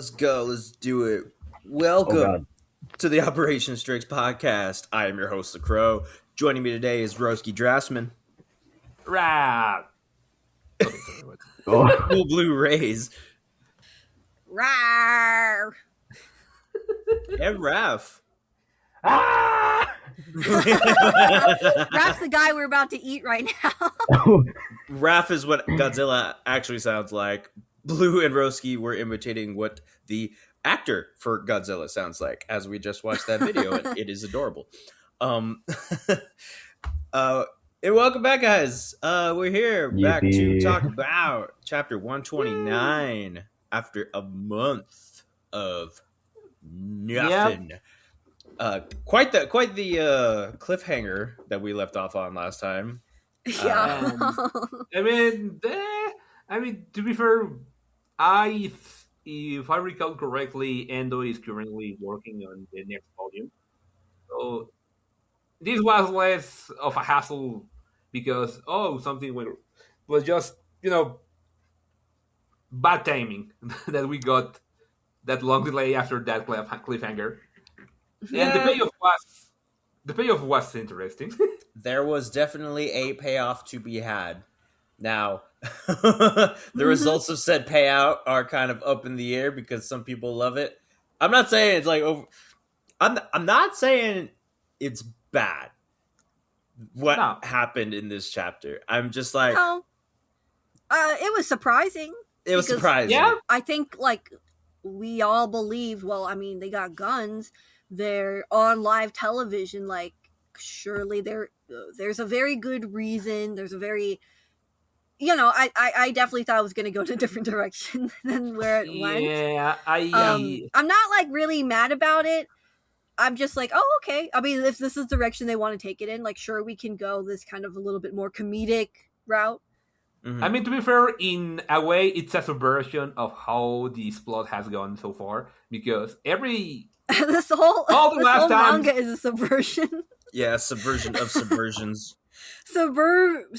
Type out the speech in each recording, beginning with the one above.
Let's go. Let's do it. Welcome to the Operation STRIX podcast. I am your host, The Crow. Joining me today is Roski Draftsman. Rah! Cool Blue Rays. Rawr! And Raph. Ah! Raph's the guy we're about to eat right now. Raph is what Godzilla actually sounds like. Blue and Roski were imitating what the actor for Godzilla sounds like as we just watched that video, and it is adorable. And welcome back, guys. We're here back to talk about chapter 129 after a month of nothing. Yep. Quite the cliffhanger that we left off on last time. Yeah. I mean, to be fair, if I recall correctly, Endo is currently working on the next volume. So this was less of a hassle because something was just bad timing that we got that long delay after that cliffhanger. Yeah. And the payoff was interesting. There was definitely a payoff to be had. Now, the results of said payout are kind of up in the air because some people love it. I'm not saying it's like over. I'm not saying it's bad. What happened in this chapter? I'm just like, it was surprising. It was surprising. Yeah, I think we all believed. Well, I mean, they got guns. They're on live television. Like, surely there's a very good reason. There's a very I definitely thought it was going to go in a different direction than where it went. Yeah, I'm not really mad about it. I'm just like, oh, okay. I mean, if this is the direction they want to take it in, sure, we can go this kind of a little bit more comedic route. Mm-hmm. I mean, to be fair, in a way, it's a subversion of how this plot has gone so far because this whole manga is a subversion. Yeah, subversion of subversions. Subversion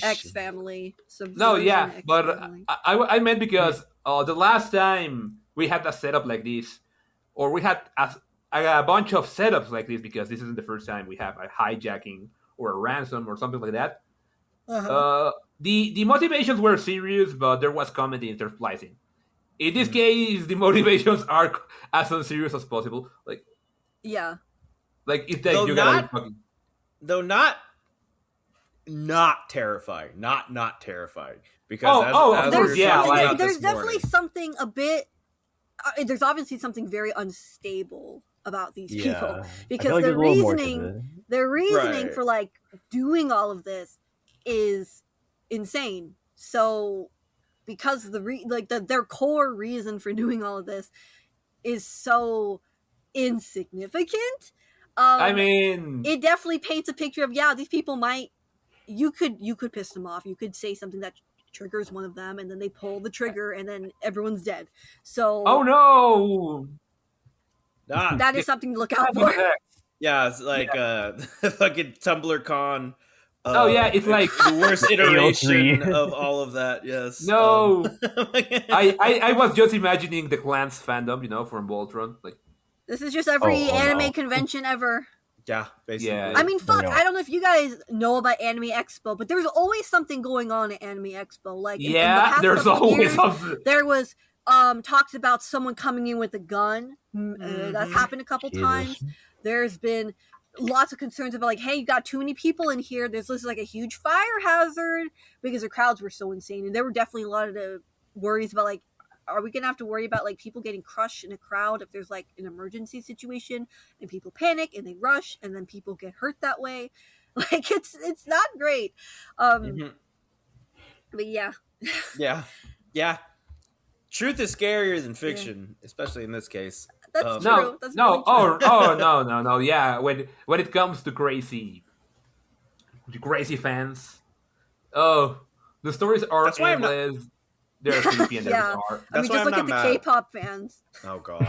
X family. I meant because the last time we had a setup like this, or we had a bunch of setups like this, because this isn't the first time we have a hijacking or a ransom or something like that. Uh-huh. The motivations were serious, but there was comedy intersplicing. In this case, the motivations are as unserious as possible. Though not terrifying. Not terrifying. Because there's definitely something a bit. There's obviously something very unstable about these people because their reasoning for doing all of this is insane. So because their core reason for doing all of this is so insignificant. I mean, it definitely paints a picture of these people you could piss them off. You could say something that triggers one of them, and then they pull the trigger, and then everyone's dead. So that is something to look out for. Yeah, it's like fucking Tumblr Con. It's like the worst iteration of all of that. Yes. No, I was just imagining the Clans fandom, from Voltron, This is just every anime convention ever. Yeah, basically. Yeah. I mean, fuck, I don't know if you guys know about Anime Expo, but there's always something going on at Anime Expo. There's always something. There was talks about someone coming in with a gun. That's happened a couple times. There's been lots of concerns about hey, you got too many people in here. There's a huge fire hazard because the crowds were so insane, and there were definitely a lot of the worries about are we gonna have to worry about people getting crushed in a crowd if there's an emergency situation and people panic and they rush and then people get hurt that way? It's not great. But yeah. Yeah. Truth is scarier than fiction, especially in this case. That's true. That's no. Really true. No. Yeah, when it comes to crazy fans, the stories are endless. They're creepy and I mean, just look at the K-pop fans. Oh god.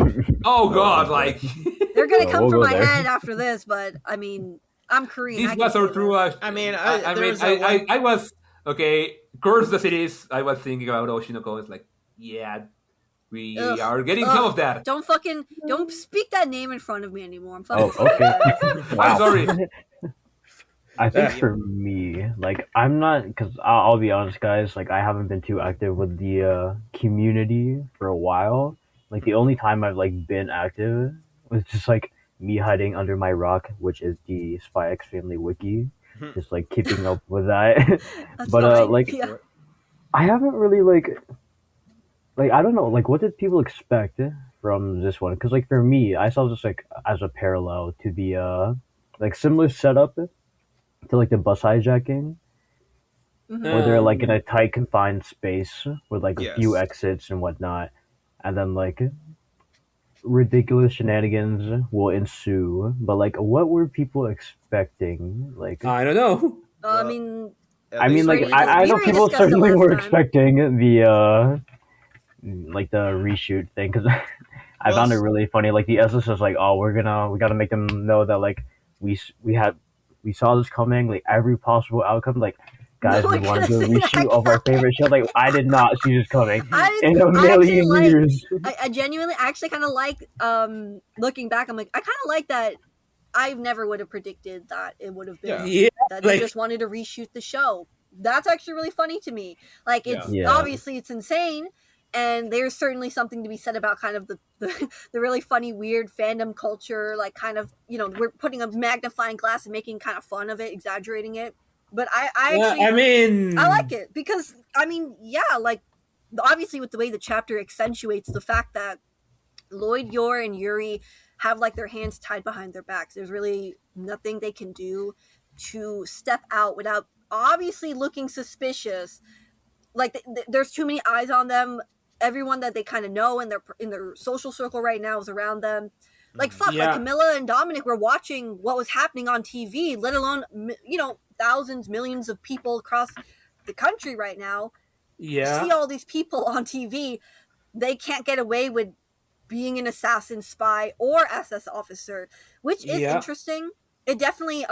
They're gonna come for my head after this, but I mean, I'm Korean. This was so true. I was okay. Curse the cities. I was thinking about Oshinoko. It's We Ugh, are getting ugh. some of that. Don't speak that name in front of me anymore. I'm Oh, fucking sick okay. of it. I'm Wow. sorry. I think Yeah. for me, like I'm not, because I'll be honest, guys. Like I haven't been too active with the community for a while. Like the only time I've like been active was just like me hiding under my rock, which is the Spy X Family wiki, just like keeping up with that. That's But fine. like Yeah. I haven't really like I don't know, like what did people expect from this one? Because like for me, I saw this like as a parallel to the like similar setup to like the bus hijacking, Mhm. where they're like in a Um, tight confined space with like a few Yes. exits and whatnot, and then like ridiculous shenanigans will ensue. But like, what were people expecting? Like, I don't know. I Well, mean, at I we mean, least like from already what dis- I we know already people discussed it certainly last were time. expecting the like the reshoot thing because I well, found it really funny. Like the SS is like, oh, we gotta make them know that like we saw this coming, like every possible outcome. Like, No guys, we one could want to have do a seen reshoot that of our favorite show. Like, I did not see this coming in a I actually million like. years. I genuinely, I actually kind of like. Looking back, I'm like, I kind of like that. I never would have predicted that it would have been Yeah. Yeah, that they like just wanted to reshoot the show. That's actually really funny to me. Like, Yeah. it's Yeah, obviously it's insane, and there's certainly something to be said about kind of the really funny, weird fandom culture. Like, kind of, we're putting a magnifying glass and making kind of fun of it, exaggerating it. But I yeah. actually I I like mean, it because I mean, yeah, like obviously with the way the chapter accentuates the fact that Lloyd, Yor, and Yuri have like their hands tied behind their backs. There's really nothing they can do to step out without obviously looking suspicious. Like there's too many eyes on them. Everyone that they kind of know in their social circle right now is around them. Like Mhm. fuck, like yeah, Camilla and Dominic were watching what was happening on TV, let alone thousands, millions of people across the country right now. See yeah, all these people on TV. They can't get away with being an assassin, spy, or SS officer, which is yeah, interesting. It definitely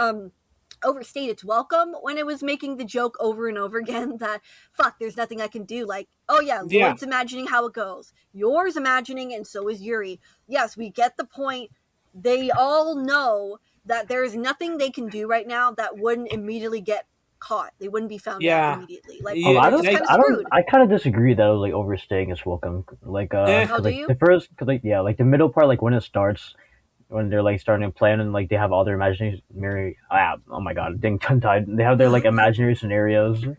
overstayed its welcome when it was making the joke over and over again that fuck, there's nothing I can do. Like, oh yeah, yeah, Lloyd's imagining how it goes. Yours imagining, and so is Yuri. Yes, we get the point. They all know that there is nothing they can do right now that wouldn't immediately get caught. They wouldn't be found out yeah, immediately. Like yeah. I they're don't, just Like, kind of I don't, screwed. I kind of disagree that it was like overstaying its welcome. Like, eh, Oh, cause do like you? the first, cause like yeah, like the middle part, like when it starts, when they're like starting to plan and like they have all their imaginary oh my god, ding tongue tied. They have their like imaginary scenarios, and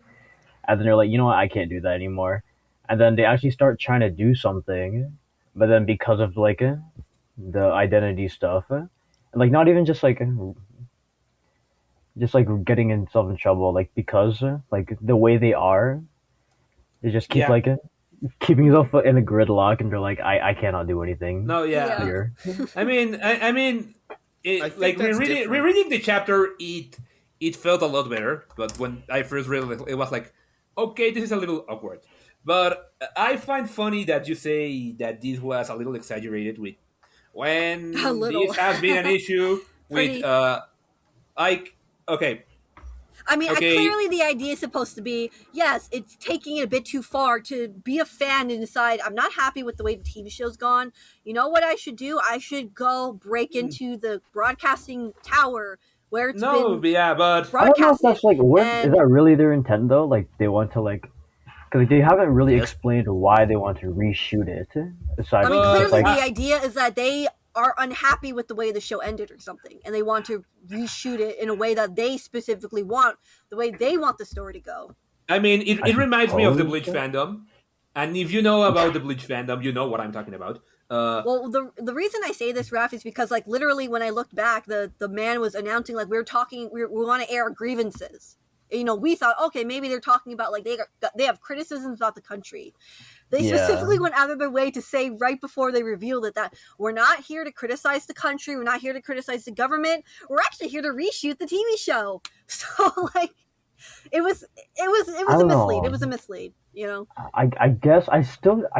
then they're like, you know what, I can't do that anymore. And then they actually start trying to do something, but then because of like the identity stuff, and like not even just like getting themselves in trouble, like because like the way they are, they just keep yeah. like keeping Mhm. yourself in a gridlock, and they're like, I cannot do anything No, yeah. Yeah. here. I mean, I like think that's different. rereading the chapter, it felt a lot better. But when I first read it, it was like, okay, this is a little awkward. But I find funny that you say that this was a little exaggerated with A when little. this has been an issue with Pretty. like okay, I mean, I okay, clearly the idea is supposed to be yes, it's taking it a bit too far to be a fan and decide I'm not happy with the way the TV show's gone. You know what I should do? I should go break into the broadcasting tower where it's no, been yeah, but I don't know if broadcasted that's like what is and that really their intent though? Like they want to like because they haven't really Yes. explained why they want to reshoot it. I Aside mean, from just but clearly like the idea is that they are unhappy with the way the show ended or something, and they want to reshoot it in a way that they specifically want, the way they want the story to go. I mean, I it reminds me of the suppose. Bleach fandom, and if you know about the Bleach fandom, you know what I'm talking about. Well, the reason I say this, Raph, is because like literally when I looked back, the man was announcing like we want to air grievances. We thought okay, maybe they're talking about like they have criticisms about the country. They Yeah, specifically went out of their way to say right before they revealed it that we're not here to criticize the country, we're not here to criticize the government, we're actually here to reshoot the TV show. So like it I was a don't mislead. It know. was a mislead. I guess I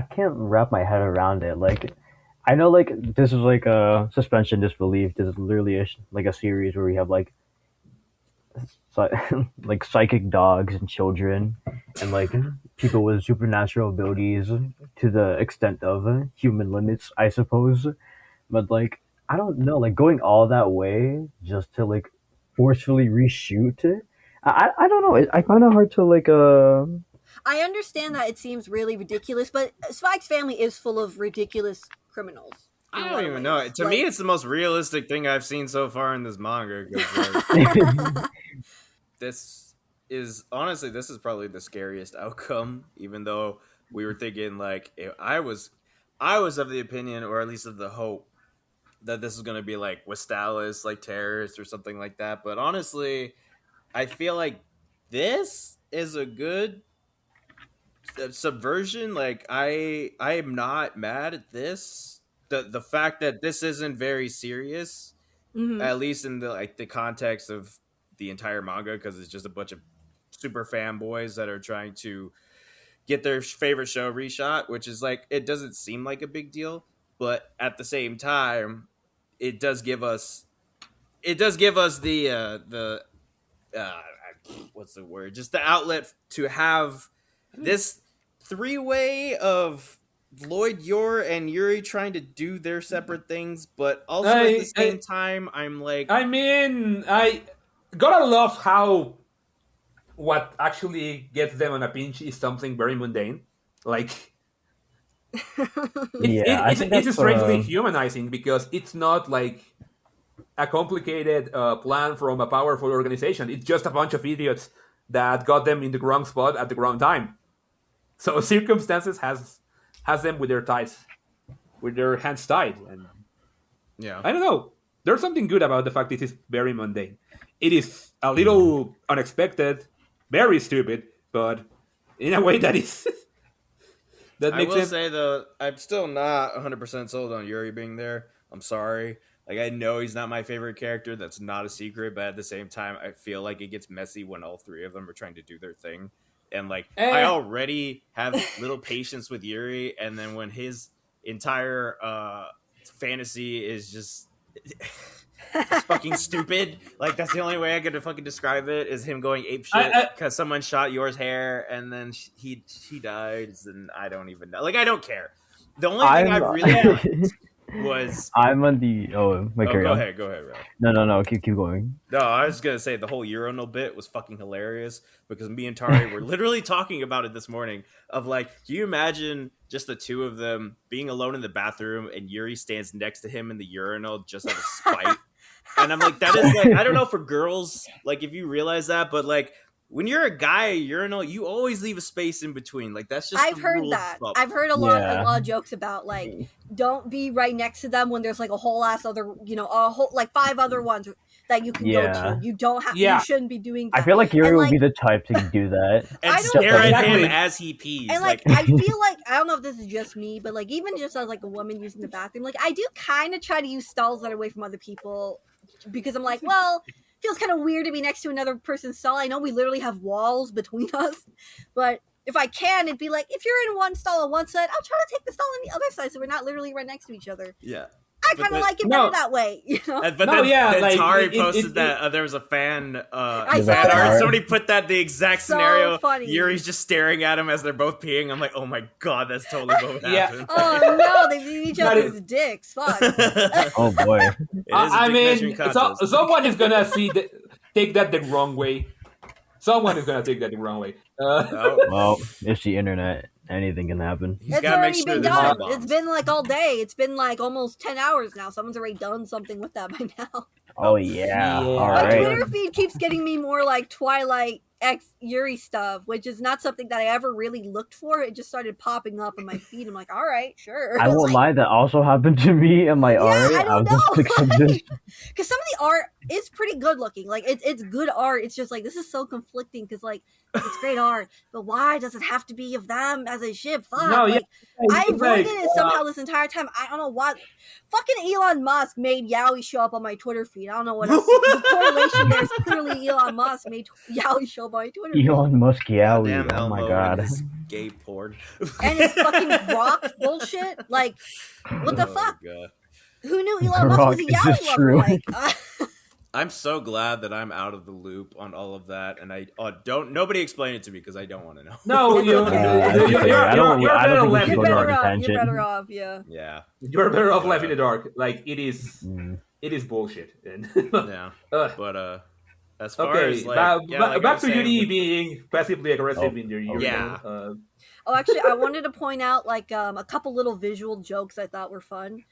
can't wrap my head around it. Like I know like this is like a suspension disbelief. This is literally like a series where we have like like psychic dogs and children, and like people with supernatural abilities to the extent of human limits, I suppose. But like, I don't know, like going all that way just to like forcefully reshoot it. I don't know. I find it hard to like I understand that it seems really ridiculous, but Spike's family is full of ridiculous criminals. I don't even know. To me, it's the most realistic thing I've seen so far in this manga. 'Cause, like, this is probably the scariest outcome. Even though we were thinking, like, I was of the opinion, or at least of the hope, that this is going to be like Westalis, like terrorist or something like that. But honestly, I feel like this is a good subversion. Like, I am not mad at this. The fact that this isn't very serious, at least in the context of the entire manga, because it's just a bunch of super fanboys that are trying to get their favorite show reshot, which is like, it doesn't seem like a big deal, but at the same time, it does give us the what's the word? Just the outlet to have this three-way of Lloyd, Yor, and Yuri trying to do their separate things, but also at the same time, I'm like... I mean, I gotta love how what actually gets them on a pinch is something very mundane. Like, it's strangely humanizing, because it's not like a complicated plan from a powerful organization. It's just a bunch of idiots that got them in the wrong spot at the wrong time. So circumstances has them with their hands tied, and yeah, I don't know. There's something good about the fact this is very mundane. It is a little unexpected, very stupid, but in a way that is that makes sense. I will say though, I'm still not 100% sold on Yuri being there. I'm sorry. Like, I know he's not my favorite character. That's not a secret, but at the same time, I feel like it gets messy when all three of them are trying to do their thing. And like, I already have little patience with Yuri, and then when his entire fantasy is just fucking stupid, like, that's the only way I could fucking describe it, is him going apeshit because someone shot Yor's hair, and then he dies, and I don't even know. Like, I don't care. The only thing I really liked was... I'm on the... go ahead, Rob. No, keep going. No, I was going to say the whole urinal bit was fucking hilarious, because me and Tari were literally talking about it this morning, of like, can you imagine just the two of them being alone in the bathroom and Yuri stands next to him in the urinal just out of spite? And I'm like, that is like, I don't know for girls, like, if you realize that, but like, when you're a guy at a urinal, you always leave a space in between. Like, that's just... I've heard that. I've heard a lot of jokes about, like, don't be right next to them when there's like a whole ass other, a whole, like, 5 other ones that you can go to. You don't have. You shouldn't be doing that. I feel like Yuri would be the type to do that. And stare at him as he pees. And like, I feel like, I don't know if this is just me, but like, even just as like a woman using the bathroom, like, I do kind of try to use stalls that are away from other people, because I'm like, well, feels kind of weird to be next to another person's stall. I know we literally have walls between us, but if I can, it'd be like, if you're in one stall on one side, I'll try to take the stall on the other side, so we're not literally right next to each other. Yeah. I kind of like it better that way, But then like, Tari posted that there was a fan art. Somebody put that the exact scenario. Funny. Yuri's just staring at him as they're both peeing. I'm like, oh my god, that's totally what would happen. Oh no, they beat each other's dicks. Fuck. Oh boy. I mean, someone is gonna take that the wrong way. Someone is gonna take that the wrong way. Well, it's the internet. Anything can happen. It's already been done. It's been like all day. It's been like almost 10 hours now. Someone's already done something with that by now. Oh yeah. All My right. Twitter feed keeps getting me more like Twilight X Yuri stuff, which is not something that I ever really looked for. It just started popping up in my feed. I'm like, all right, sure. I won't lie, that also happened to me. I'm like, all right, I don't know. Because some of the art is pretty good looking. Like, it's good art. It's just like, this is so conflicting, because like, it's great art, but why does it have to be of them as a ship? Fuck. No, like, I avoided it somehow this entire time. I don't know what. Fucking Elon Musk made Yaoi show up on my Twitter feed. I don't know what else. The correlation there is clearly Elon Musk made Yaoi show up on my Twitter feed. Elon Musk Yaoi. Oh my god. Gay porn. And it's fucking rock bullshit. Like, what the fuck? God. Who knew Elon Musk was a Yaoi lover? Like, I'm so glad that I'm out of the loop on all of that, and I don't. Nobody explain it to me because I don't want to know. No, It's you, okay. I don't you're better think we left should You're in the go better down dark. the off. You're better tangent. off. Yeah. Yeah, You're better off left in Uh, the dark. Like it is Mm. bullshit. And yeah. But as far okay, as like like I back was to saying Yuri with being passively aggressive Oh, in your oh Yuri. yeah. yeah. Oh, actually, I wanted to point out like a couple little visual jokes I thought were fun.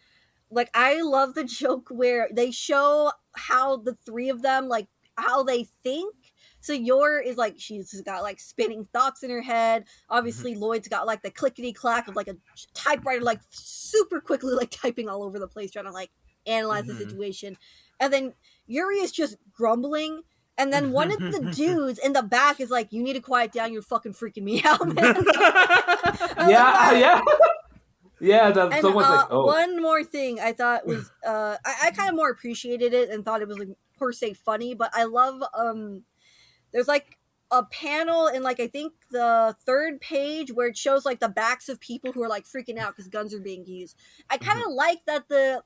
Like I love the joke where they show how the three of them like how they think. So Yor is like she's got like spinning thoughts in her head. Obviously, Lloyd's got like the clickety clack of like a typewriter, like super quickly like typing all over the place, trying to like analyze the situation. And then Yuri is just grumbling. And then one of the dudes in the back is like, "You need to quiet down. You're fucking freaking me out, man." Yeah. Yeah, that And someone's like, oh. one more thing I thought was I kind of more appreciated it and thought it was like per se funny, but I love there's like a panel in like I think the third page where it shows like the backs of people who are like freaking out because guns are being used. I kind of like that the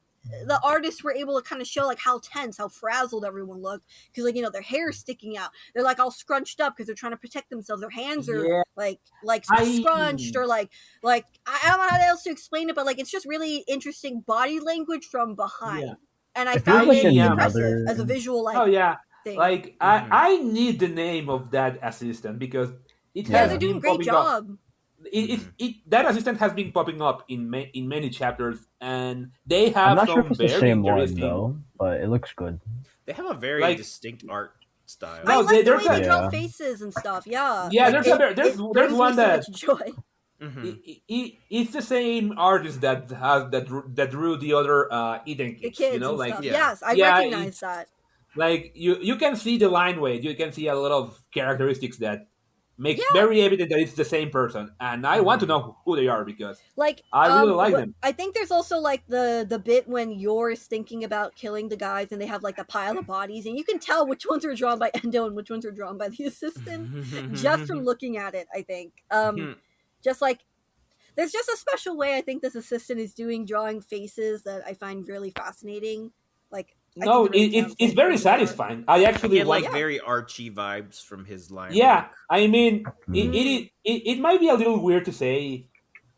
artists were able to kind of show like how tense, how frazzled everyone looked because like their hair is sticking out. They're like all scrunched up because they're trying to protect themselves. Their hands are Yeah, like I scrunched or like I don't know how else to explain it, but like it's just really interesting body language from behind. Yeah. And I It feels found like it another- impressive as a visual like oh yeah, thing. like I need the name of that assistant because it yeah, has they're been doing a great popping up. job. That assistant has been popping up in many chapters, and they I'm have not sure if some it's the very same one interesting. though, but it looks good. They have a very Like- distinct art style. No, I like the way there's they a- draw Yeah. faces and stuff. Yeah, Yeah, like, there's brings one me so that- much joy. It's the same artist that drew the other Eden The kids, kids and like, stuff. yeah. Yes, I Yeah, recognize it's- that. Like you can see the line weight, you can see a lot of characteristics that makes Yeah. very evident that it's the same person, and I want to know who they are because Like I really like them. I think there's also like the bit when Yor is thinking about killing the guys and they have like the pile of bodies and you can tell which ones are drawn by Endo and which ones are drawn by the assistant just from looking at it. I think just like there's just a special way I think this assistant is doing drawing faces that I find really fascinating. Like I No, think they're really it's talented. very satisfying. I He actually had like like. very Archie vibes from his line. Yeah, I mean, Mm. it might be a little weird to say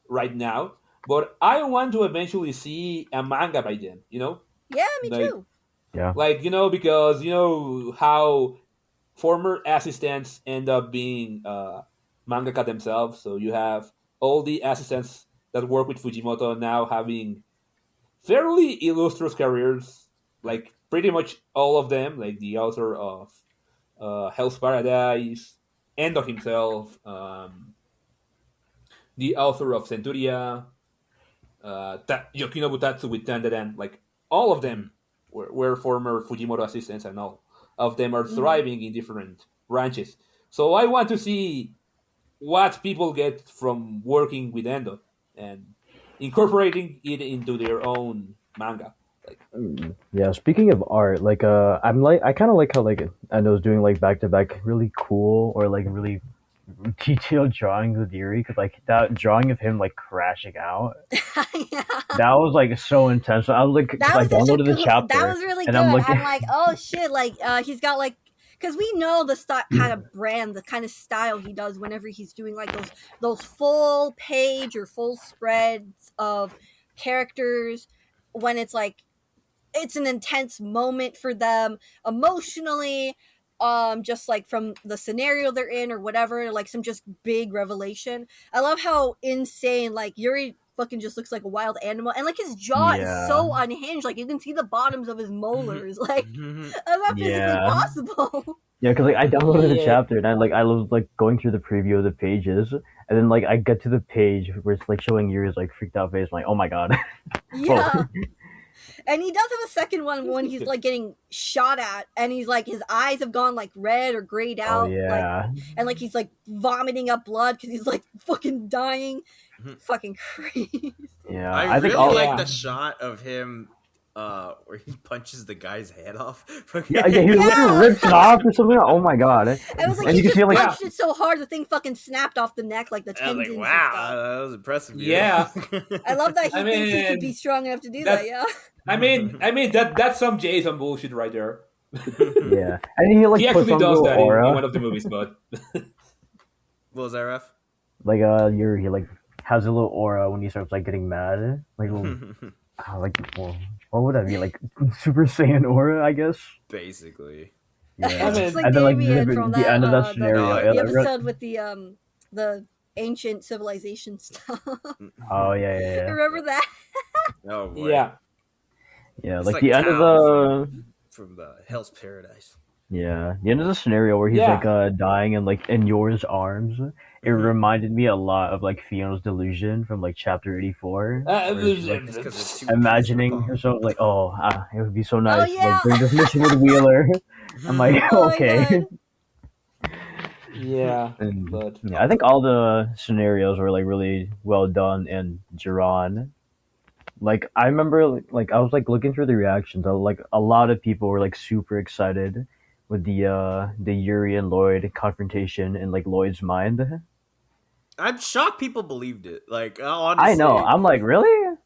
right now, but I want to eventually see a manga by them. Yeah, me like- too. Like because how former assistants end up being mangaka themselves. So you have all the assistants that work with Fujimoto now having fairly illustrious careers, like pretty much all of them, like the author of Hell's Paradise, Endo himself, the author of Centuria, Yokino Butatsu with Tandadan, like all of them were former Fujimoto assistants, and all of them are thriving in different branches. So I want to see what people get from working with Endo and incorporating it into their own manga. Yeah, speaking of art, like I kind of like how like Endo's doing like back to back really cool or like really detailed drawings with Yuri because like that drawing of him like crashing out Yeah. that was like so intense. I was like That I was such a downloaded the cool- chapter That was really and good. I'm I'm, looking. like, oh shit! Like, he's got like, because we know the kind of brand, the kind of style he does whenever he's doing like those full page or full spreads of characters when it's like it's an intense moment for them emotionally. Just like from the scenario they're in or whatever, like some just big revelation. I love how insane like Yuri fucking just looks like a wild animal and like his jaw is so unhinged, like you can see the bottoms of his molars. Like that's not physically Yeah. possible. Yeah, because like I downloaded the Yeah. chapter and I was like going through the preview of the pages and then like I get to the page where it's like showing Yuri's like freaked out face. I'm like, oh my god. Yeah. And he does have a second one when he's like getting shot at and he's like his eyes have gone like red or grayed Oh out. Like, yeah. and like he's like vomiting up blood because he's like fucking dying. Fucking crazy. Yeah. I think really all like Yeah. the shot of him where he punches the guy's head off. yeah, he literally rips it off or something. Oh my god. It was like And he you can just see, like- punched it so hard the thing fucking snapped off the neck like the I was tendons like, and wow, stuff. that was impressive. Yeah. I love that he thinks he mean, could be strong enough to do that- that. Yeah. I mean that's some Jason bullshit right there. Yeah, and he like He puts actually on does the that in aura. one of the movies, but What was that, Ref? Like Yuri, he like has a little aura when he starts like getting mad. Like little, like well, what would that be? Like Super Saiyan aura, I guess. Basically. Yeah, I Just mean, like and the then like Avian from the that end of that the scenario. No, the Yeah, episode with the ancient civilization stuff. oh yeah. Remember that? Oh boy. yeah, Yeah, It's like like the end of Tao the from Hell's Paradise. the end of the scenario where he's like yeah. dying and like in Yor's arms. It Mhm. reminded me a lot of like Fiona's delusion from like chapter 84, where she's like It's because it's too easy to imagining bomb. herself like, oh, it would be so Oh nice like yeah. doing this mission with Wheeler. I'm like, Oh my okay. god. Yeah, And but yeah, I think all the scenarios were like really well done in Jiran. Like I remember, like I was like looking through the reactions. Like a lot of people were like super excited with the Yuri and Lloyd confrontation in like Lloyd's mind. I'm shocked people believed it. Like I know. honestly, I'm like, really?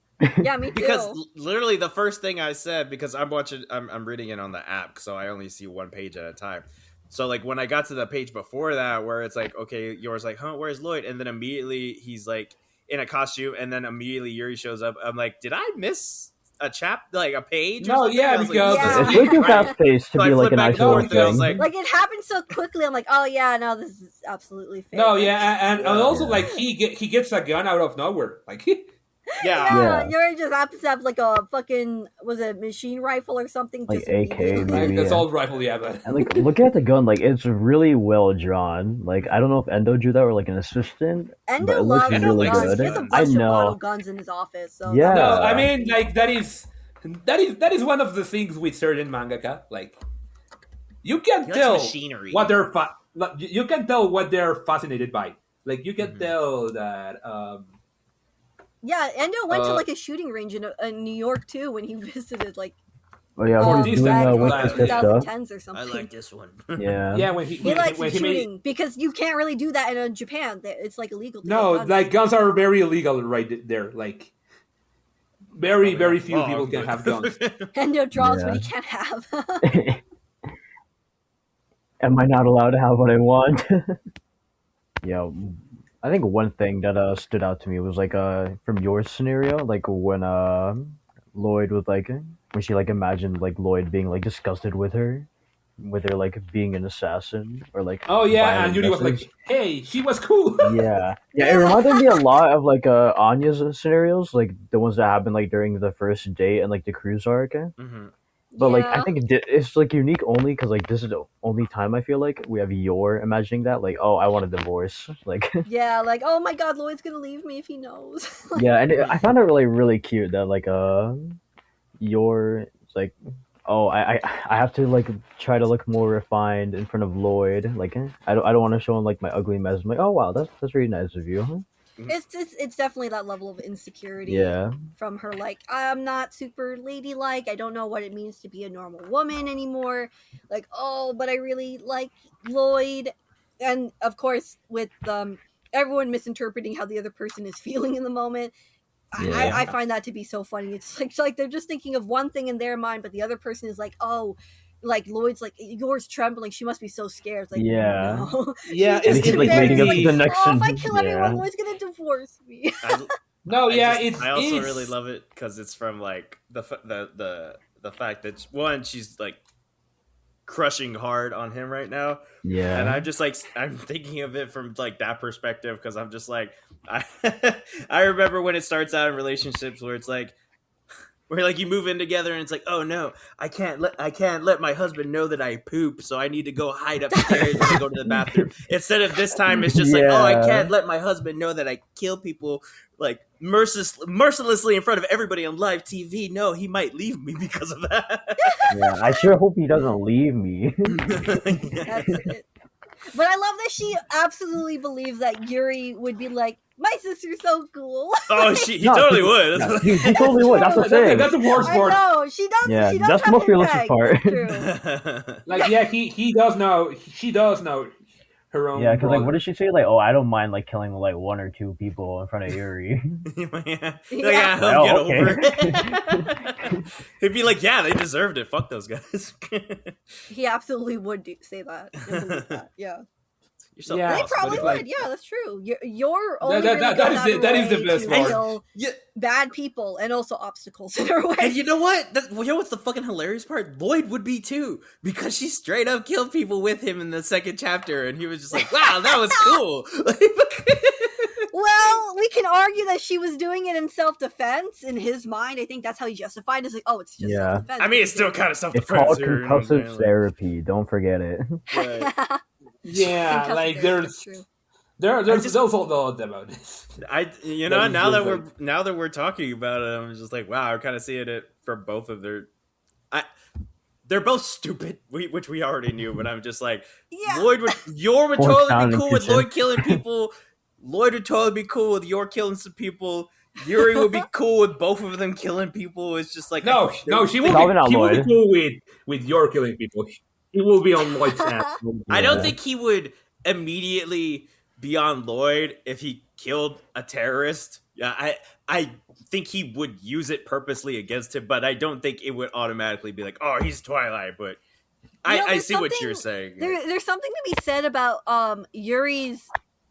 Yeah, me because too. literally the first thing I said, because I'm reading it on the app, so I only see one page at a time. So like when I got to the page before that, where it's like, okay, yours like, huh, where's Lloyd? And then immediately he's like in a costume, and then immediately Yuri shows up. I'm like, did I miss a page or no, something? yeah, I was like, because this Yeah. is It's way too right. fast paced to So I be like flipped an back and No, forth, isolated and I was because like, Like it happened so quickly. I'm like, oh yeah, no, this is absolutely fake. no, Like, yeah, and also Yeah. like he gets a gun out of nowhere, like yeah, yeah, Yeah. Yuri just happens to have like a fucking was it machine rifle or something? Like Just AK immediately. like maybe. assault rifle, yeah, but And like looking at the gun, like it's really well drawn. Like I don't know if Endo drew that or like an assistant, but Endo it looks loves Endo really guns. likes He good. has a guns. I bunch of model know. guns in his office. So Yeah. no, that I was mean like that is one of the things with certain mangaka. Like you can he likes tell machinery. what you can tell what they're fascinated by. Like you can tell that yeah. Endo went to uh like a shooting range in New York too when he visited like Oh yeah, For when he's this doing back in time, like Winter the yeah. Fiesta. 2010s or something. I like this one. Yeah. yeah He likes when he made shooting because you can't really do that in Japan. It's like illegal. To no get guns. like guns are very illegal right there. Like very Probably very not few long, people can but- have guns. Endo draws Yeah. what he can't have. Am I not allowed to have what I want? Yeah, I think one thing that stood out to me was like from your scenario, like when Lloyd was like when she like imagined like Lloyd being like disgusted with her like being an assassin or like Oh yeah, and violent Yuri was methods. like, "Hey, she was cool." Yeah, it reminded me a lot of like Anya's scenarios, like the ones that happened like during the first date and like the cruise arc. Mhm. But like I Yeah. think it's like unique only because like this is the only time I feel like we have your imagining that like, oh, I want a divorce, like. Yeah, like oh my god, Lloyd's gonna leave me if he knows. Yeah, and I found it really cute that like your it's like, oh, I have to like try to look more refined in front of Lloyd, like I don't want to show him like my ugly mess. I'm like, oh wow, that's really nice of you. It's definitely that level of insecurity Yeah. from her. Like I'm not super ladylike. I don't know what it means to be a normal woman anymore. Like oh, but I really like Lloyd, and of course with everyone misinterpreting how the other person is feeling in the moment. Yeah. I find that to be so funny. It's like they're just thinking of one thing in their mind, but the other person is like, oh, like Lloyd's like yours trembling. She must be so scared. It's like Yeah. no. Yeah, She's And just he's like embarrassed. leading up to Like, the next oh, if I sentence. kill everyone, Yeah. Lloyd's gonna divorce me. no, yeah, I also it's really love it because it's from like the fact that one, she's like crushing hard on him right now, Yeah. and I'm just like I'm thinking of it from like that perspective because I'm just like I I remember when it starts out in relationships where it's like where like you move in together and it's like, oh no, I can't let my husband know that I poop, so I need to go hide upstairs and go to the bathroom. Instead of this time, it's just like, oh, I Yeah. can't let my husband know that I kill people like mercilessly in front of everybody on live TV. No, he might leave me because of that. Yeah. I sure hope he doesn't leave me. That's it. But I love that she absolutely believes that Yuri would be like, my sister's so cool. Oh, he No, totally he- would. Yeah, he totally would. That's the thing. that's the worst I part. know she does. Yeah, she does that's have the most realistic impact. part. It's true. Like yeah, he does know. She does know her own. Yeah, because like, brother. what did she say? Like, oh, I don't mind like killing like one or two people in front of Yuri. yeah, Yeah. he'll get Oh, okay. over it. He'd be like, "Yeah, they deserved it. Fuck those guys." He absolutely would say that. And believe that. Yeah. You're so Yeah, They awesome. probably but would. it's like- Yeah, that's true. You're only that- really that goes is out the- of that her is the way best to part. kill Yeah. bad people and also obstacles in her way. And you know what? You know what's the fucking hilarious part? Lloyd would be too, because she straight up killed people with him in the second chapter, and he was just like, "Wow, that was cool." Well, we can argue that she was doing it in self-defense. In his mind, I think that's how he justified it. It's like, oh, it's just Yeah. self-defense. I mean, it's still kind of It's self-defense. called here, you know what I'm concussive saying? therapy. Don't forget it. Right. Yeah, Concussive like therapy, there's true. there's a lot about this. You That know, is now just that we're talking about it, I'm just like, wow, I'm kind of seeing it for both of they're both stupid, which we already knew, but I'm just like, Yeah. Lloyd would Fourth totally down be and cool with kitchen. Lloyd killing people. Lloyd would totally be cool with Yor killing some people. Yuri would be cool with both of them killing people. It's just like, No, she will Probably not be Lloyd. cool with your killing people. He will be on Lloyd's ass. I don't Yeah. think he would immediately be on Lloyd if he killed a terrorist. Yeah, I think he would use it purposely against him, but I don't think it would automatically be like, oh, he's Twilight. But I there's see what something- you're saying. There's something to be said about Yuri's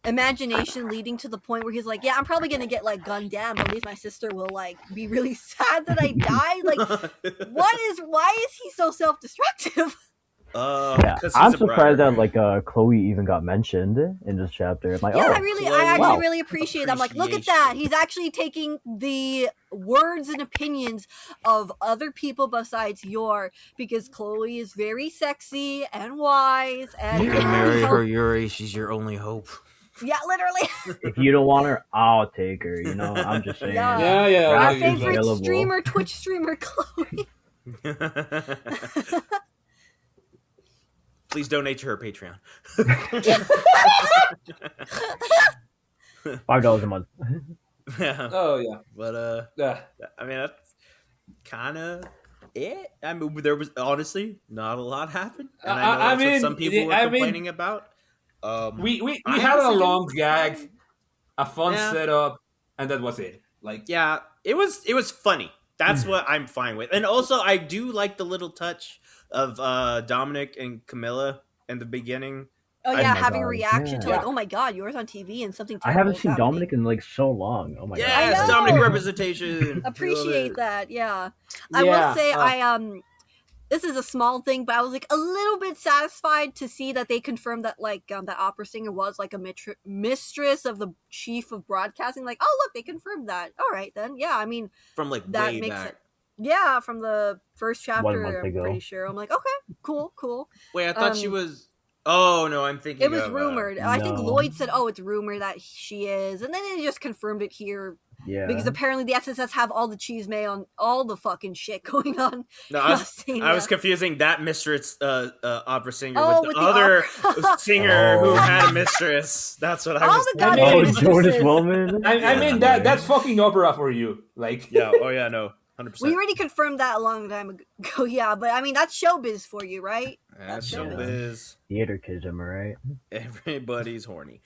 imagination leading to the point where he's like, yeah, I'm probably gonna get like gunned down, but at least my sister will like be really sad that I died. Like, why is he so self-destructive? Yeah, 'cause I'm he's a surprised brother. that like Chloe even got mentioned in this chapter. I'm like, Yeah, oh, I actually wow. really appreciate it. I'm like, look at that. He's actually taking the words and opinions of other people besides Yor, because Chloe is very sexy and wise and You can marry her, Yuri. She's your only hope. Yeah, literally. If you don't want her, I'll take her. You know, I'm just saying. Yeah. Yeah. Our like, favorite available. streamer, Twitch streamer, Chloe. Please donate to her Patreon. $5 a month. Yeah. Oh yeah. But Yeah. I mean, that's kind of it. I mean, there was honestly not a lot happened, and I know I that's what mean, some people were I mean, complaining about. We I had a honestly long didn't- gag, a fun Yeah. setup, and that was it. Like Yeah, it was funny. That's what I'm fine with, and also I do like the little touch of Dominic and Camilla in the beginning. Oh Oh yeah, my having a God, reaction to yeah. like, oh my god, yours on TV and something. I terrible haven't is seen happening. Dominic in like so long. Oh my Yes, I know. Dominic representation. Appreciate Love that. Yeah, I will say this is a small thing, but I was like a little bit satisfied to see that they confirmed that like that opera singer was like a mistress of the chief of broadcasting. Like, oh look, they confirmed that. All right then, yeah. I mean, it. From like that way makes back. it. Yeah, from the first 1 chapter, month I'm ago. pretty sure. I'm like, okay, cool. Wait, I thought she Um, was. Oh no, I'm thinking It was of, rumored. I think no. Lloyd said, "Oh, it's rumored that she is," and then they just confirmed it here Yeah. because apparently the SSS have all the cheese may on all the fucking shit going on. No, in I was Australia. confusing that mistress opera singer Oh, with with the the other opera. singer who Oh. had a mistress. That's what I All was. the I mean- goddamn Oh, mistresses. Jonas Wellman. I mean that's fucking opera for you. Like Yeah. Oh yeah. No. 100%. We already confirmed that a long time ago. Yeah, but I mean that's showbiz for you, right? That's Yeah. showbiz. Theater kids, am I right? Everybody's horny.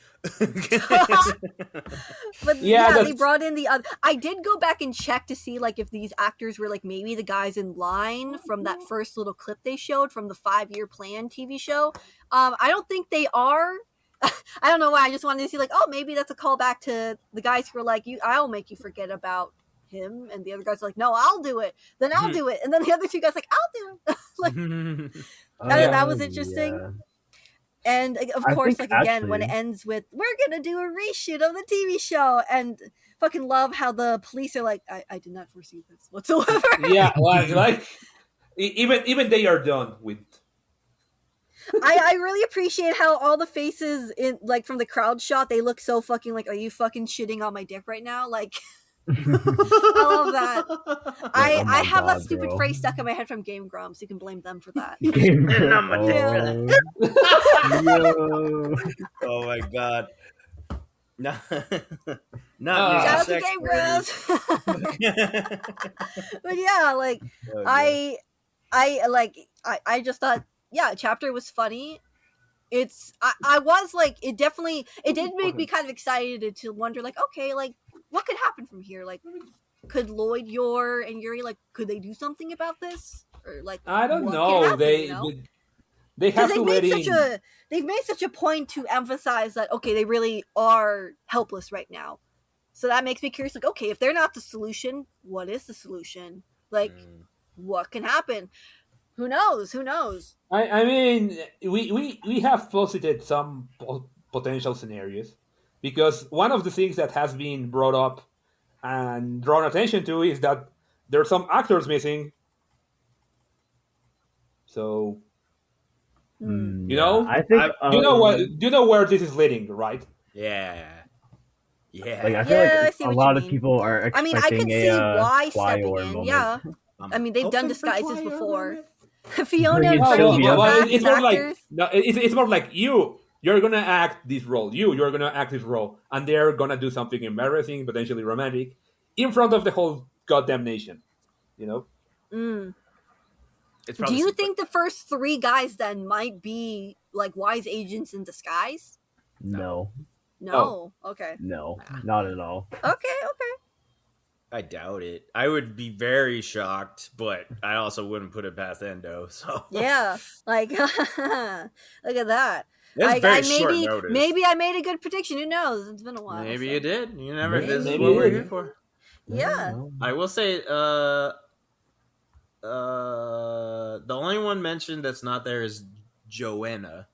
But Yeah, yeah, they that's- brought in the other. I did go back and check to see like if these actors were like maybe the guys in line from that first little clip they showed from the 5-year plan TV show. I don't think they are. I don't know why. I just wanted to see like, oh, maybe that's a callback to the guys who were like, I'll make you forget about him, and the other guys are like, no, I'll do it. Then I'll do it, and then the other two guys like, I'll do it. Like, that was interesting. Yeah. and of I course, think like again, when it actually- ends with we're gonna do a reshoot of the TV show, and fucking love how the police are like, I did not foresee this whatsoever. yeah, like even they are done with. I really appreciate how all the faces in like from the crowd shot, they look so fucking like, are you fucking shitting on my dick right now? Like, I love that. oh I my have that God, stupid bro. phrase stuck in my head from Game Grumps. You can blame them for that. Game No, my Yo. Oh my god. No. Shout out to sex Game words. Grumps. But yeah, like Oh, God. I just thought, yeah, chapter was funny. I was like, it did make me kind of excited to wonder like, okay, like what could happen from here? Like could Lloyd, Yor, and Yuri could they do something about this, or I don't what can know. happen? They Because have to let in. they've made such a point to emphasize that okay, they really are helpless right now. So that makes me curious. Okay, if they're not the solution, what is the solution? What can happen? Who knows? Who knows? I mean, we have posited some potential scenarios because one of the things that has been brought up and drawn attention to is that there are some actors missing. So you know, I think you know what? You know where this is leading, right? Yeah. Like I feel I like see a what lot you of mean. people are I mean, I expecting could see why stepping Twyor in. moment. Yeah, I mean they've done hoping for disguises Twyor before. moment. Fiona Bring and in Frankie Sylvia. go back it's as more like actors. no, it's more like you're gonna act this role. You're gonna act this role, and they're gonna do something embarrassing, potentially romantic, in front of the whole goddamn nation. You know. Mm. It's Do you think the first 3 guys then might be wise agents in disguise? No, No. Okay. no, not at all. Okay. I doubt it. I would be very shocked, but I also wouldn't put it past Endo. So Yeah. Look at that. that's very short notice. Maybe I made a good prediction. Who knows? It's been a while. Maybe so. you did. You never. This is Maybe what you we're did. here for. Yeah. I will say, the only one mentioned that's not there is Joanna.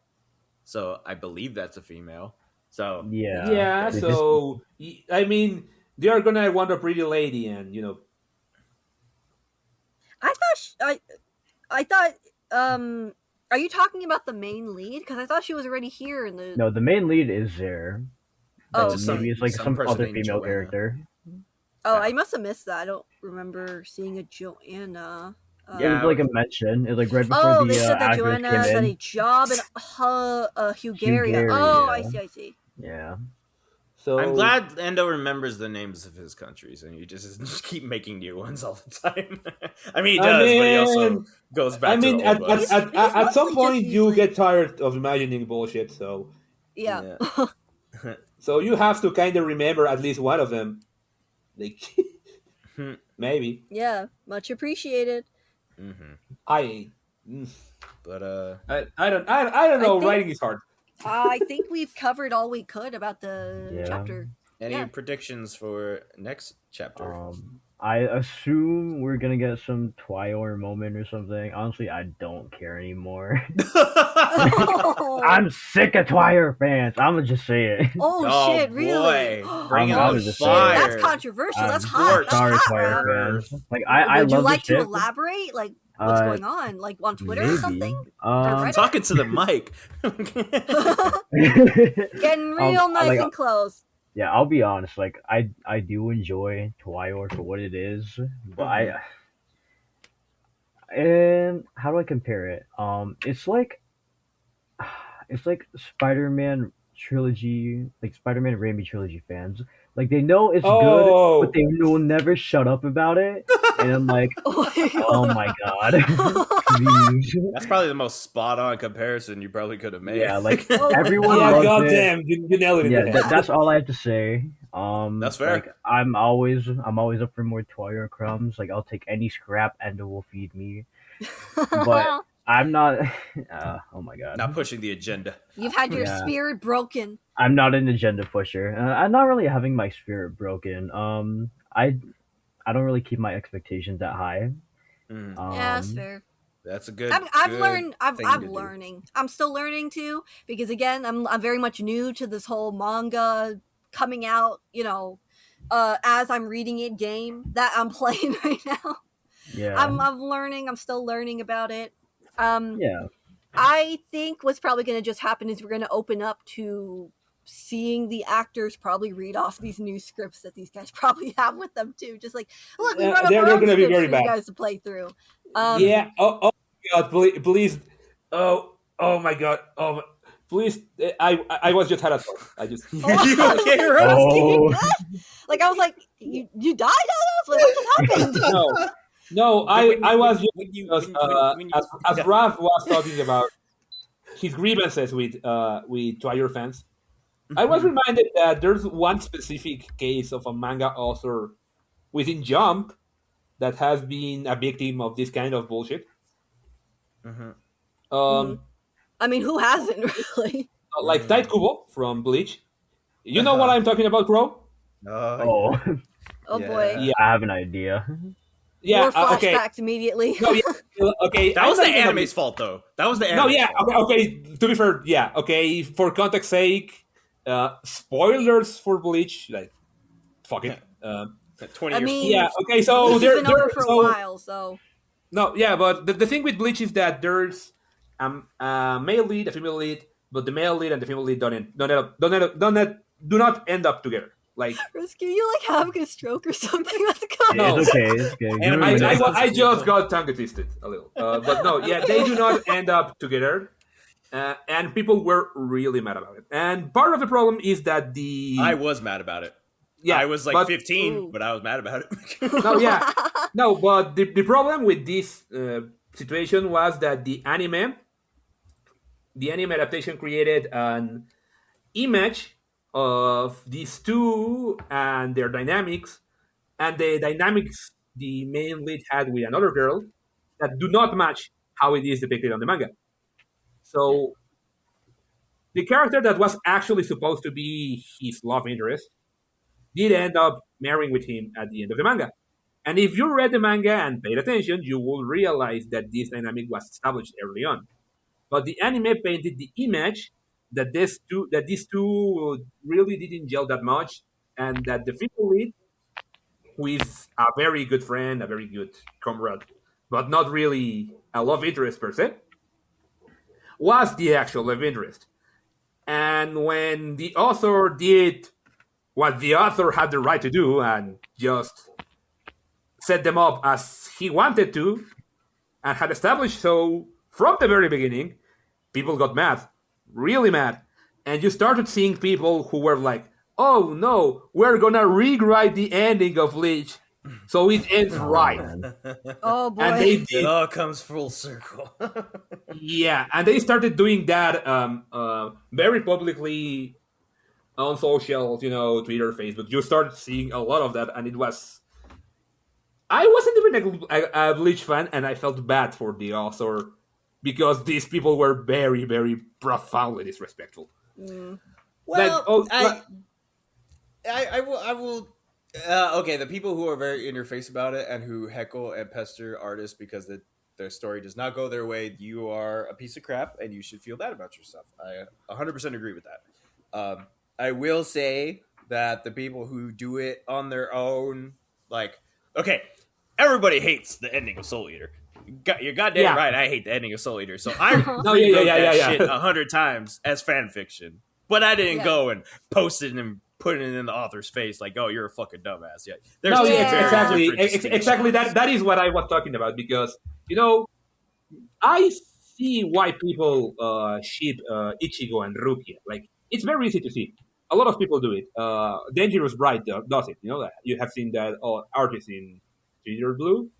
So I believe that's a female. So Yeah. They So I mean, they are gonna want a pretty lady, and you know. I thought. Are you talking about the main lead? Because I thought she was already here in the. No, the main lead is there. Oh, just Maybe it's like some some person other named female Joanna. character. Oh, Yeah. I must have missed that. I don't remember seeing a Joanna. It was like a mention. It was like right before Oh, the they said that actress Joanna came had in. a job in Hugaria. Hugaria. Oh, I see. Yeah. So I'm glad Endo remembers the names of his countries, and you just keep making new ones all the time. I mean, he does, but he also goes back. I mean, to the old ones. at some mostly point, just you usually- get tired of imagining bullshit. So Yeah. so you have to kind of remember at least one of them. Like maybe Yeah. Much appreciated. I. But I don't know. think- Writing is hard. I think we've covered all we could about the Yeah. chapter. any Yeah. predictions for next chapter? I assume we're gonna get some Twyor moment or something. Honestly, I don't care anymore. I'm sick of Twyor fans. I'm gonna just say it. Oh, shit! Really? Boy. Bring I'm on gonna the just say fire. That's controversial. That's I'm hot. That's sorry, hot, Twyor Rob. fans. Like I Would you love like the to ship. elaborate? What's going on? On Twitter or Maybe. something? I'm talking to the mic. Getting real nice and close. Yeah, I'll be honest. Like I do enjoy Twyor for what it is, but and how do I compare it? It's like Spider-Man trilogy, like Spider-Man Raimi trilogy fans. Like they know it's good, but they will never shut up about it. And I'm like, oh my god, please. That's probably the most spot on comparison you probably could have made. Yeah, like everyone Yeah, loves goddamn, it. you nailed it. Yeah, that's all I have to say. That's fair. Like I'm always up for more Twyor crumbs. Like I'll take any scrap Endo will feed me. But I'm not. Oh my god. Not pushing the agenda. You've had your Yeah. spirit broken. I'm not an agenda pusher. I'm not really having my spirit broken. I don't really keep my expectations that high. Mm. Yeah, that's fair. That's a good. I've good learned. I'm thing to do. learning. I'm still learning too because again, I'm very much new to this whole manga coming out. As I'm reading it, game that I'm playing right now. Yeah. I'm learning. I'm still learning about it. Yeah. I think what's probably going to just happen is we're going to open up to seeing the actors probably read off these new scripts that these guys probably have with them too. Just like, look, we brought up they're our own gonna be scripts very for bad. you guys to play through. Yeah. Oh god, please. Oh my god. Oh, please. I was just had a thought. I just. You okay, Rose? Oh. Like I was like, you died on us? Like what just happened? No, I was just when you- because when you- as Raph was talking about his grievances with Twyor fans, I was reminded that there's one specific case of a manga author within Jump that has been a victim of this kind of bullshit. Mhm. Um, I mean, who hasn't really? like Tide Kubo from Bleach. You know what Uh-huh. I'm talking about, bro? Oh Oh, yeah. Oh boy. Yeah, I have an idea. More Okay. flashbacks immediately. No, yeah, okay. That I'm was not the even gonna anime's fault, though. That was the No, anime's yeah, fault. okay. To be fair, yeah, okay. For context sake, spoilers for Bleach, like fuck it. 20 I years. mean, Yeah, okay. So Bleach has there, been there. over for a So while, so no, yeah, but the thing with Bleach is that there's a male lead, a female lead, but the male lead and the female lead do not end up together. Like Risky, you like having a stroke or something? What's going No. It's okay. It's okay. Give him a Anime minute. just- I just got tongue twisted a little, but no, yeah, they do not end up together. And people were really mad about it. And part of the problem is that I was mad about it. yeah, I was like but 15, Ooh. but I was mad about it. no, yeah, no, but the problem with this situation was that the anime adaptation created an image of these two and their dynamics, and the dynamics the main lead had with another girl that do not match how it is depicted on the manga. So the character that was actually supposed to be his love interest did end up marrying with him at the end of the manga. And if you read the manga and paid attention, you will realize that this dynamic was established early on. But the anime painted the image that these two really didn't gel that much, and that the female lead, who is a very good friend, a very good comrade, but not really a love interest per se, was the actual love interest. And when the author did what the author had the right to do and just set them up as he wanted to and had established so from the very beginning, people got mad, really mad. And you started seeing people who were like, oh no, we're gonna rewrite the ending of Bleach so it ends Oh, right. man. Oh boy. And they It did, all comes full circle. yeah, and they started doing that very publicly on socials, Twitter, Facebook. You started seeing a lot of that, and it was. I wasn't even a Bleach fan, and I felt bad for the author because these people were very, very profoundly disrespectful. Mm. Well, oh, I will. Okay, the people who are very in your face about it and who heckle and pester artists because their story does not go their way, you are a piece of crap and you should feel bad about yourself. I 100% agree with that. I will say that the people who do it on their own, like, okay, everybody hates the ending of Soul Eater. You're goddamn Yeah. right. I hate the ending of Soul Eater, so I No, rewrote yeah. that shit 100 times as fan fiction. But I didn't Yeah. go and post it and put it in the author's face like, "Oh, you're a fucking dumbass." Yeah, there's no, two yeah, very exactly, different distinctions. exactly. That is what I was talking about because I see why people ship Ichigo and Rukia. Like it's very easy to see. A lot of people do it. Dangerous Bride does it. You have seen that artist in Ginger Blue.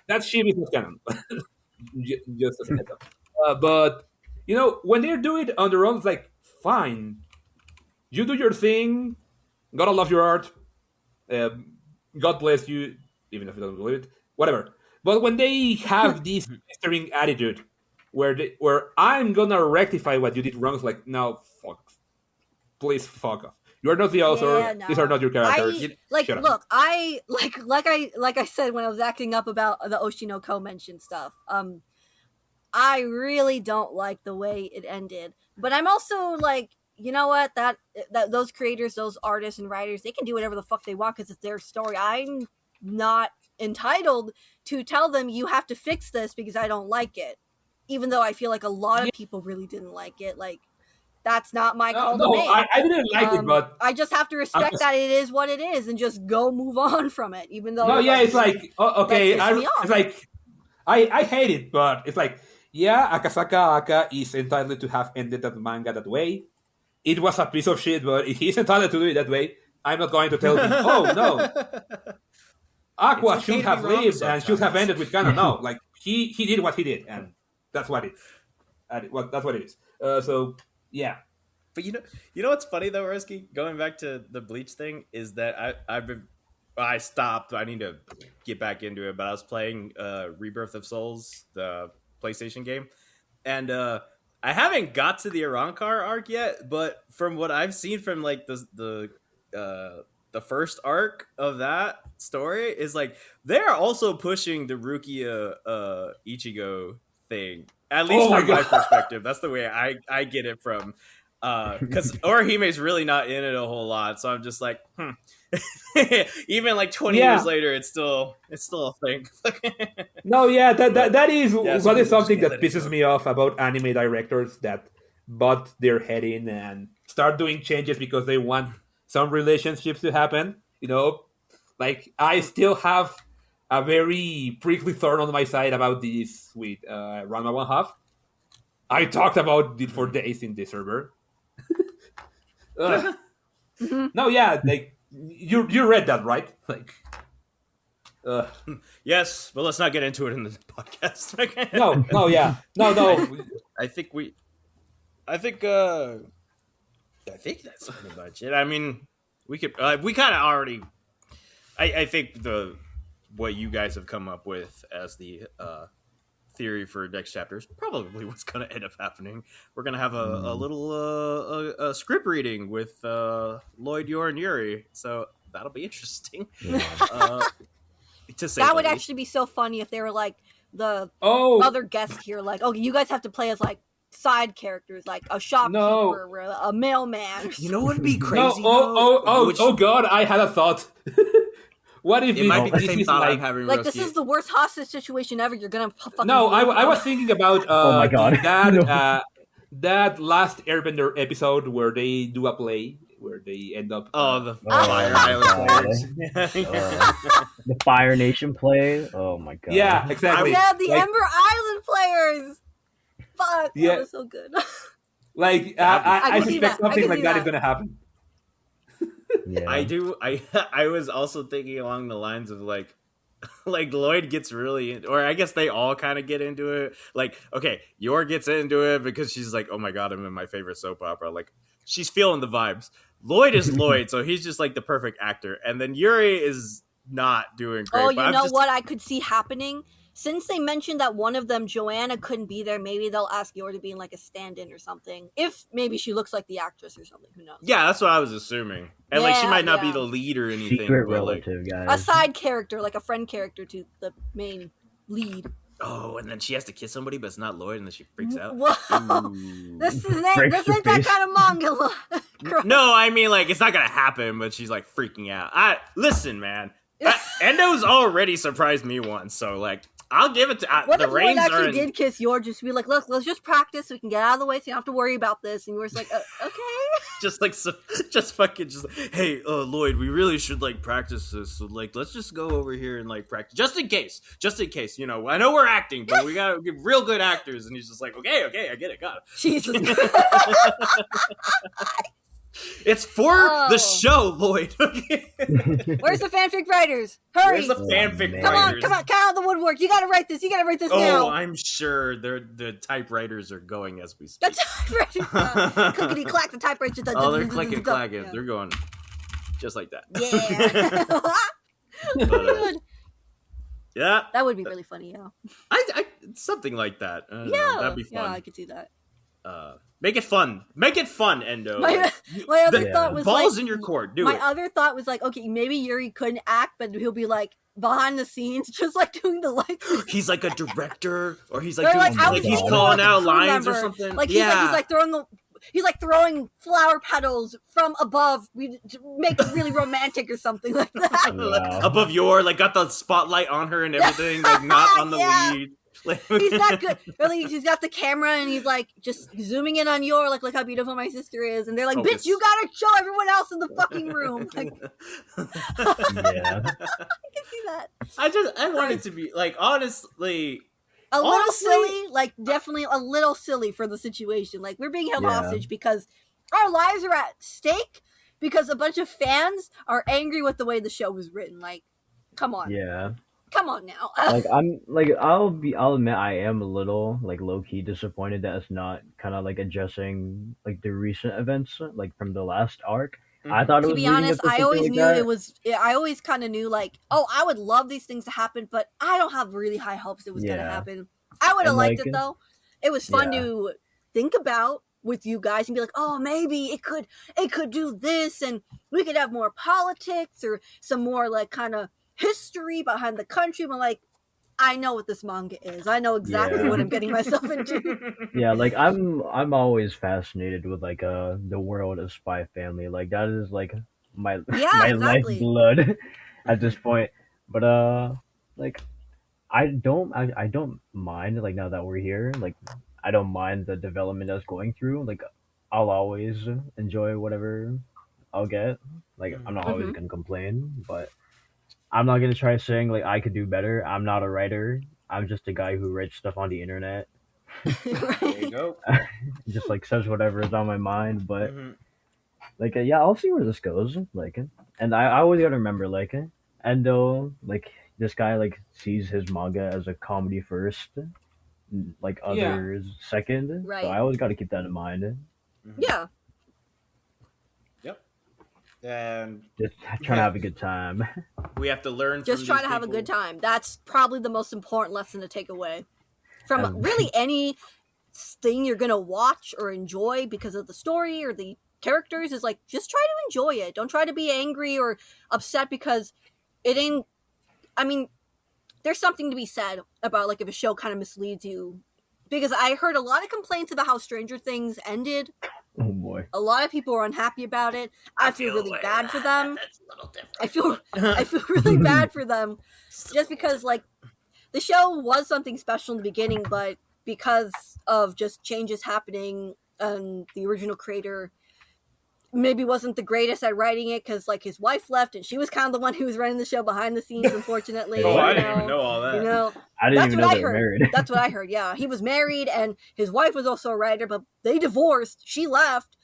That ship is not canon. Just as a heads up. But when they do it on their own, it's like fine. You do your thing. Gotta love your art. Um, God bless you, even if you don't believe it. Whatever. But when they have this pestering attitude, where I'm gonna rectify what you did wrong, it's like no, please fuck off. You are not the author. Yeah, no. These are not your characters. Shut up. Look, I like I said when I was acting up about the Oshinoko mention stuff. I really don't like the way it ended, but I'm also like, you know what? That those creators, those artists and writers, they can do whatever the fuck they want because it's their story. I'm not entitled to tell them you have to fix this because I don't like it, even though I feel like a lot of people really didn't like it. Like that's not my call to make. I didn't like it, but I just have to respect that it is what it is and just go move on from it, even though. no, yeah, it's like okay, that pissed me off. it's like I hate it, but it's like yeah, Akasaka Aka is entitled to have ended that manga that way. It was a piece of shit, but if he's entitled to do it that way, I'm not going to tell him. Oh no, Aqua It's okay should to have be wrong lived and should have sometimes. ended with canon. No, like he did what he did, and that's what it. That's what it is. So yeah. But you know what's funny though, Risky? Going back to the Bleach thing is that I stopped. I need to get back into it, but I was playing Rebirth of Souls, the PlayStation game, and I haven't got to the Arankar arc yet. But from what I've seen from like the first arc of that story is like they're also pushing the Rukia Ichigo thing. At least Oh my from my God. perspective, that's the way I get it from. Because Orihime's really not in it a whole lot, so I'm just like, even like 20 years Yeah. later, it's still a thing. No, yeah, that But, that is yeah, what some is people just something can't that let it pisses go. me off about anime directors that butt their head in and start doing changes because they want some relationships to happen. You know, like I still have a very prickly thorn on my side about this with Ranma One Half. I talked about it for days in the server. Ugh. Mhm. No, yeah, like you read that, right? Like, ugh. Yes, but let's not get into it in the podcast. No, yeah, no. I think we, I think, I think that's pretty much it. I mean, we kind of already. I think what you guys have come up with as the theory for next chapter is probably what's going to end up happening. We're going to have a little a script reading with Lloyd, Yor, and Yuri, so that'll be interesting. Yeah. To say That the would least. actually be so funny if they were like the Oh other guests here, like, okay, you guys have to play as like side characters, like a shopkeeper or a mailman. Or You know what would be no! crazy? though? Oh God! I had a thought. What if It might be the this same is thought I'm like? having. like this Roski. is the worst hostage situation ever. You're gonna fucking No, believe I them. was thinking about Oh my God. that No. that last Airbender episode where they do a play where they end up. The Oh Fire my Island players. The Fire Nation play. Oh my god. Yeah, exactly. Yeah, the Like- Ember Island players. Fuck, Yeah. that was so good. Like I I can see suspect that. I something can like see that is that. gonna happen. Yeah. I do. I was also thinking along the lines of like Lloyd gets really or I guess they all kind of get into it. Like, okay, Yor gets into it because she's like, oh my god, I'm in my favorite soap opera. Like, she's feeling the vibes. Lloyd is Lloyd, so he's just like the perfect actor. And then Yuri is not doing great. Oh, but you I'm know just, what I could see happening? Since they mentioned that one of them, Joanna, couldn't be there, maybe they'll ask Yor to be in like a stand-in or something. If maybe she looks like the actress or something, who knows? Yeah, that's what I was assuming. And like she might not be Yeah. the lead or anything. Secret but, like, relative, A guys. side character, like a friend character to the main lead. oh, and then she has to kiss somebody, but it's not Lloyd, and then she freaks out. Whoa. Ooh. This Breaks ain't her that face. kind of manga. No, I mean like it's not gonna happen, but she's like freaking out. Listen, man. Endo's already surprised me once, so like I'll give it to What the if Lloyd reins are actually in, did kiss Yor? Just be like, look, let's just practice so we can get out of the way so you don't have to worry about this. And Yor's like, okay. just like just fucking just hey Lloyd, we really should like practice this. So like let's just go over here and like practice just in case. You know, I know we're acting, but we gotta get real good actors. And he's just like, okay, I get it, got it. Jesus. It's for the show, Lloyd. Where's the fanfic writers? Hurry. Where's the fanfic man. Come on, writers? come out of the woodwork. You gotta write this. You gotta write this Oh, now. I'm sure the typewriters are going as we speak. The typewriter. Clickety clack, the typewriter. Oh, they're clicking clacking. They're going just like that. Yeah. But, Good. yeah, That would be really funny, yeah. I something like that. That'd be Yeah, I fun. could see that. Make it fun. Make it fun, Endo. My other Yeah. thought was Balls like, in your court. Do my it. other thought was like, okay, maybe Yuri couldn't act, but he'll be like behind the scenes, just like doing the lights. He's like a director, or he's Or like, like, doing, I like was he's thinking calling like a out crew lines or member. something. Like yeah. he's like throwing flower petals from above, to make it really romantic or something like that. Wow. Above your, like, got the spotlight on her and everything, like not on the Yeah. lead. Like, He's not good. Really, he's got the camera and he's like just zooming in on Yor, like, look how beautiful my sister is. And they're like, Focus. bitch, you gotta show everyone else in the fucking room. Like, Yeah. I can see that. I want it to be like honestly. A little Honestly- silly, like definitely a little silly for the situation. Like, we're being held Yeah. hostage because our lives are at stake because a bunch of fans are angry with the way the show was written. Like, come on. Yeah. Come on now. I'll admit I am a little like low key disappointed that it's not kind of like addressing like the recent events like from the last arc I thought it To was be leading honest, up to I something always like knew it that. was. I always kind of knew like, oh, I would love these things to happen, but I don't have really high hopes it was gonna Yeah, happen. I would have and liked like it though. It was fun yeah, to think about with you guys and be like, oh, maybe it could do this, and we could have more politics or some more like kind of history behind the country. But like, I know what this manga is. I know exactly yeah, what I'm getting myself into. yeah. Like I'm always fascinated with like the world of Spy Family. Like that is like my Yeah, my exactly. lifeblood at this Mhm. point. But like I don't mind like now that we're here. Like I don't mind the development that's going through. Like I'll always enjoy whatever I'll get. Like I'm Mhm. not always Hmm. gonna complain, but I'm not gonna try saying like I could do better. I'm not a writer. I'm just a guy who writes stuff on the internet. There you Right. go. Just like says whatever is on my mind. But Hmm. like yeah, I'll see where this goes. Like, and I always gotta remember like, Endo like this guy like sees his manga as a comedy first, like Yeah. others second. So Right. I always gotta keep that in mind. Hmm. Yeah. Yep. And Just trying to have a good time. we have to learn Just from try these to have a good people. time. That's probably the most important lesson to take away from As really any thing you're gonna watch or enjoy because of the story or the characters. Is like, just try to enjoy it. Don't try to be angry or upset because it ain't. I mean, there's something to be said about like if a show kind of misleads you, because I heard a lot of complaints about how Stranger Things ended. oh boy. A lot of people were unhappy about it. I feel really bad for them. That's a little I feel I different. feel really bad for them Just a just little because different. like the show was something special in the beginning, but because of just changes happening and the original creator maybe wasn't the greatest at writing it because like his wife left and she was kind of the one who was running the show behind the scenes, Wait, Oh, unfortunately. I what? didn't even know all You that. know, I didn't that's even what know I they were heard. married. That's what I heard. Yeah, he was married and his wife was also a writer, but they divorced. She left,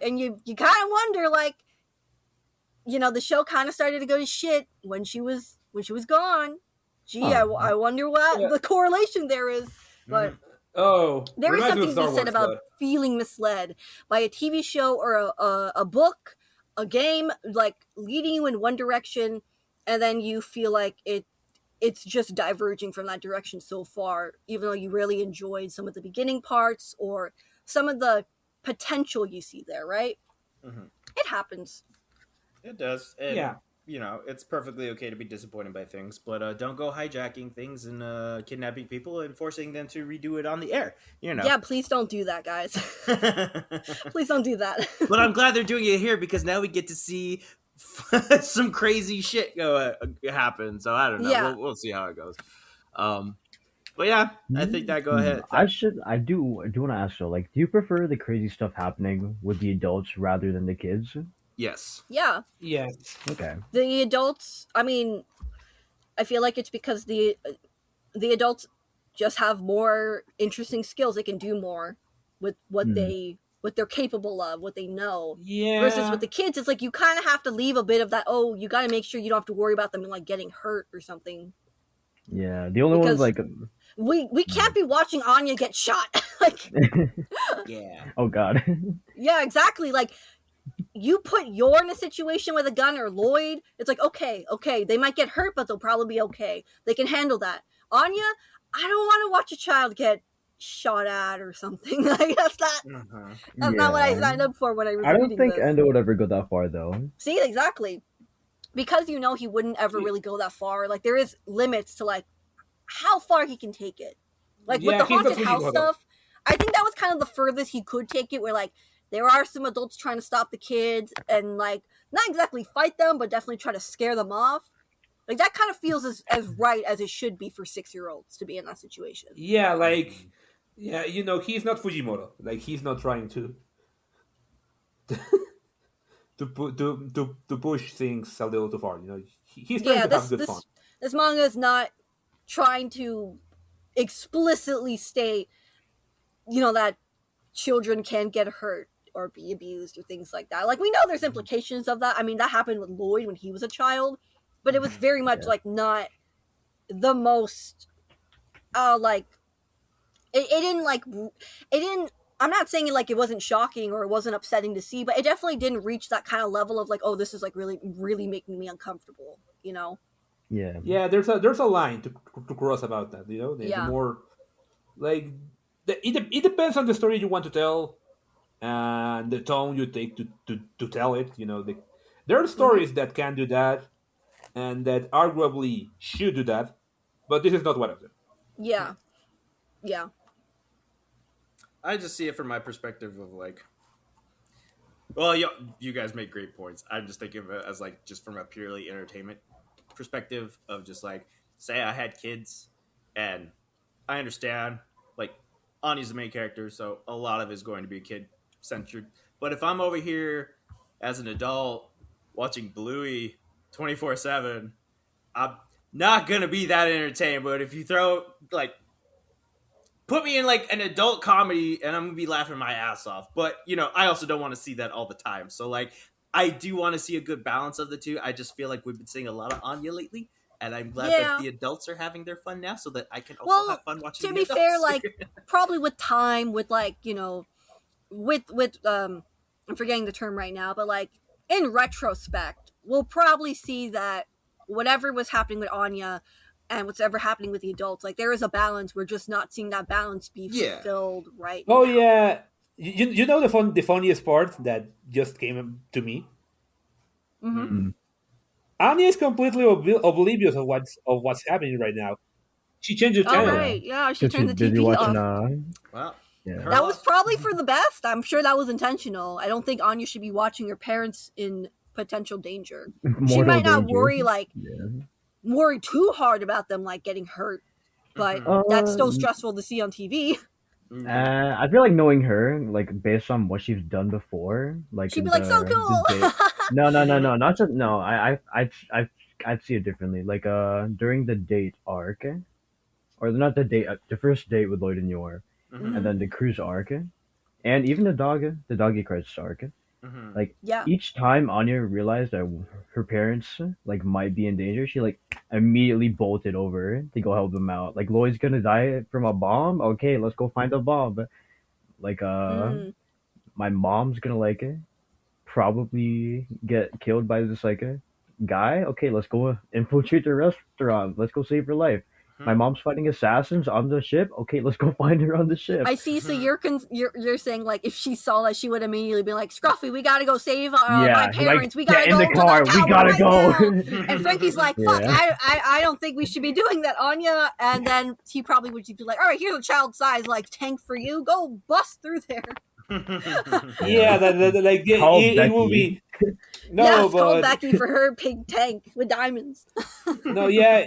and you kind of wonder like, the show kind of started to go to shit when she was gone. Gee, Huh. I wonder what Yeah. the correlation there is. But Hmm. Oh, there is reminds me of something to be Star said Wars, about but feeling misled by a TV show or a book, a game, like leading you in one direction, and then you feel like it's just diverging from that direction so far, even though you really enjoyed some of the beginning parts or some of the potential you see there, right? Hmm. It happens. It does, and yeah. it's perfectly okay to be disappointed by things, but don't go hijacking things and kidnapping people and forcing them to redo it on the air. Yeah, please don't do that, guys. Please don't do that. But I'm glad they're doing it here because now we get to see some crazy shit go happen. So I don't know. Yeah. We'll see how it goes. Um, but yeah, I think that go ahead. I do want to ask though, like, do you prefer the crazy stuff happening with the adults rather than the kids? Yes. Yeah. Yes. Okay. The adults, I mean, I feel like it's because the adults just have more interesting skills. They can do more with Hmm. what they're capable of, what they know. Versus with Yeah. the kids, it's like you kind of have to leave a bit of that. Oh, you got to make sure you don't have to worry about them like getting hurt or something. Yeah. The only ones Because like. we can't be watching Anya get shot. Like, Yeah. oh God. yeah, exactly. Like you put Yor in a situation with a gun or Lloyd, it's like okay, they might get hurt, but they'll probably be okay. They can handle that. Anya, I don't want to watch a child get shot at or something. Like Uh-huh. that's not what I Yeah. signed up for when I was I don't reading think this. Endo would ever go that far though. See, exactly. Because he wouldn't ever really go that far. Like there is limits to like how far he can take it. Like with Yeah, the he's not haunted house Fujimoto. stuff, I think that was kind of the furthest he could take it, where like there are some adults trying to stop the kids and like not exactly fight them, but definitely try to scare them off. Like that kind of feels as right as it should be for 6-year-olds to be in that situation. Yeah, Mhm. like, yeah, he's not Fujimoto. Like, he's not trying to push things a little too far. He's trying Yeah, to have this good fun. this this manga is not trying to explicitly state, that children can get hurt or be abused or things like that. Like we know there's implications of that. I mean, that happened with Lloyd when he was a child, but it was very much Yeah. like not the most like it didn't I'm not saying like it wasn't shocking or it wasn't upsetting to see, but it definitely didn't reach that kind of level of like, oh, this is like really, really making me uncomfortable, you know? Yeah. Yeah, there's a line to cross about that. You know, the Yeah. more like it depends on the story you want to tell and the tone you take to tell it. You know, there are stories that can do that and that arguably should do that, but this is not one of them. Yeah. Yeah. I just see it from my perspective of like, well, you guys make great points. I'm just thinking of it as like just from a purely entertainment perspective of just like, say I had kids, and I understand like Anya's the main character, so a lot of it is going to be kid centered. But if I'm over here as an adult watching Bluey 24/7, I'm not gonna be that entertained. But if you throw like put me in like an adult comedy and I'm gonna be laughing my ass off. But I also don't want to see that all the time. So like I do want to see a good balance of the two. I just feel like we've been seeing a lot of Anya lately. And I'm glad that the adults are having their fun now so that I can also have fun watching to the be adults. fair, like probably with time, with like, with I'm forgetting the term right now, but like in retrospect, we'll probably see that whatever was happening with Anya and whatever happening with the adults, like there is a balance. We're just not seeing that balance be fulfilled right Oh now. yeah, you know the funniest part that just came to me. Mm-hmm. Anya is completely oblivious of what's happening right now. She changed the Oh channel. right, yeah, she Because turned she's the busy TV watching. off. Well, Yeah. That was probably for the best. I'm sure that was intentional. I don't think Anya should be watching her parents in potential danger. She Mortal might not danger. worry like Yeah. worry too hard about them like getting hurt, but that's still stressful to see on TV. I feel like knowing her, like based on what she's done before, like She'd in be like, so cool. No, not just no. I'd see it differently. Like during the date arc, or not the date, the first date with Lloyd and Yor, and then the cruise arc, and even the doggy crisis arc. Like Yeah. each time Anya realized that her parents like might be in danger, she like immediately bolted over to go help them out. Like Lloyd's gonna die from a bomb. Okay, let's go find a bomb. Like my mom's gonna like probably get killed by this like guy. Okay, let's go infiltrate the restaurant. Let's go save her life. My mom's fighting assassins on the ship. Okay, let's go find her on the ship. I see. So you're saying like if she saw that, she would immediately be like, "Scruffy, we gotta go save my parents. Like, we gotta get go in the car. to the We gotta right go." now." And Frankie's like, "Fuck, I don't think we should be doing that, Anya." And then he probably would just be like, "All right, here's a child size like tank for you. Go bust through there." Yeah, like it will be. No, yes, but call Becky for her pig tank with diamonds. no, yeah.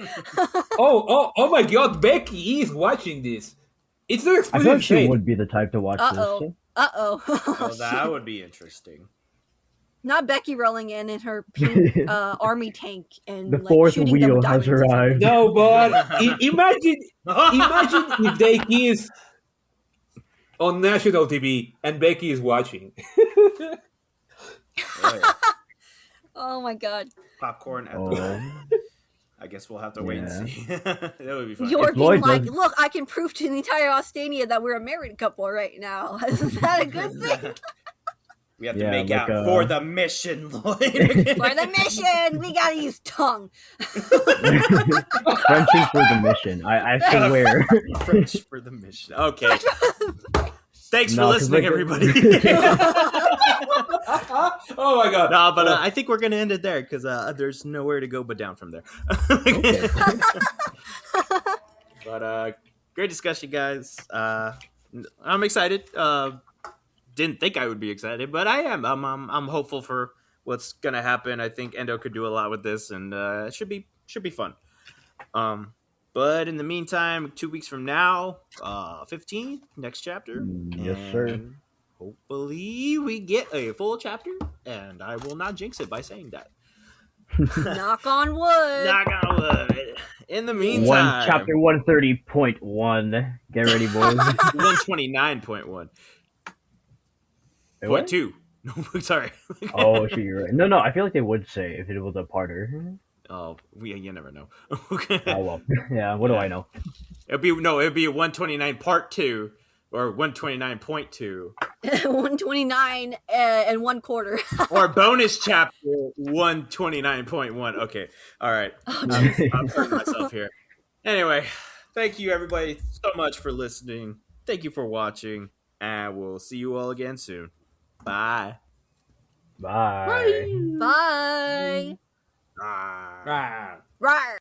Oh my God, Becky is watching this. It's not I feel explicit like she shade. would be the type to watch this. Oh, that would be interesting. Not Becky rolling in her pink army tank and The like fourth shooting them wheel with has diamonds. arrived. No, but imagine if they kiss on national TV and Becky is watching. Oh my God. Popcorn at the I guess we'll have to wait and see. That would be fun. You're being like, look, I can prove to the entire Ostania that we're a married couple right now. Is that a good thing? We have to make out for the mission, Lloyd. For the mission, we gotta use tongue. Frenching for the mission. I swear. French for the mission. Okay. Thanks for listening, everybody. Oh my God. No, but I think we're going to end it there because there's nowhere to go but down from there. But great discussion, guys. I'm excited. Didn't think I would be excited, but I am. I'm hopeful for what's going to happen. I think Endo could do a lot with this, and it should be fun. But in the meantime, 2 weeks from now, 15, next chapter. Yes, sir. Hopefully we get a full chapter, and I will not jinx it by saying that. Knock on wood. Knock on wood. In the meantime, chapter 130.1. Get ready, boys. 129.1. Point 2. No, sorry. Oh, shit, you're right. No, I feel like they would say if it was a parter. Oh, you never know. Oh well, yeah. What do I know? It'd be 129 part 2, or 129.2, 129 and 1/4. or bonus chapter 129.1. Okay, all right. Oh, I'm hurting myself here. Anyway, thank you everybody so much for listening. Thank you for watching, and we'll see you all again soon. Bye. Bye. Bye. Bye. Ah. Rawr.